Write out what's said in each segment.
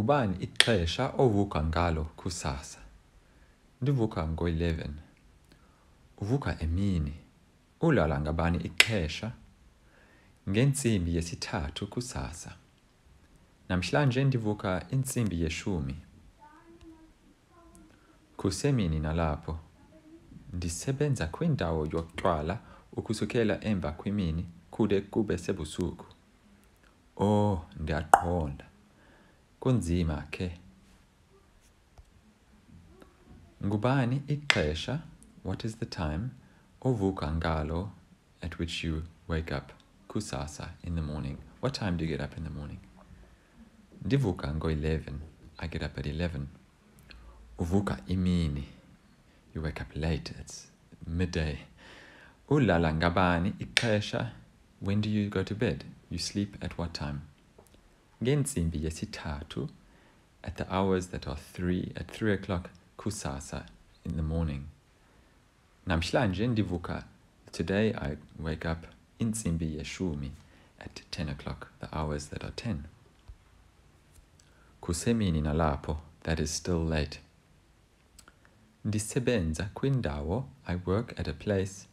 Ngubani ixesha ovuka ngalo kusasa? Ndivuka ngo-11. Uvuka emini. Ulala ngabani ixesha? Ngentsimbi yesithathu kusasa. Namhlanje ndivuka intsimbi yeshumi. Kusemini nalapho. Ndisebenza kwindawo yotywala ukusukela emva kwemini kude kube sebusuku. Oh, ndiyaqonda. Kunzima ke. Ngubani ixesha? What is the time? Ovuka ngalo, at which you wake up. Kusasa, in the morning. What time do you get up in the morning? Ndivuka ngo-11. I get up at 11. Uvuka imini. You wake up late. It's midday. Ulala ngabani ixesha? When do you go to bed? You sleep at what time? Ngentsimbi yesithathu, at the hours that are 3, at 3 o'clock kusasa in the morning. Namhlanje ndivuka. Today I wake up intsimbi yeshumi at 10 o'clock, the hours that are 10. Kusemini nalapho, that is still late. Ndisebenza kwindawo, I work at a place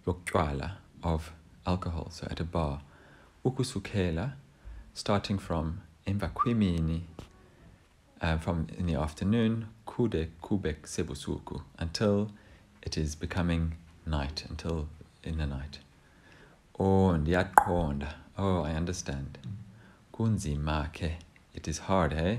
yotywala of alcohol, so at a bar. Ukusukela, starting from emva kwemini, from in the afternoon, kude kube sebusuku, until it is becoming night, until in the night. Oh, ndiyaqonda. Oh, I understand. Kunzima ke. It is hard, eh?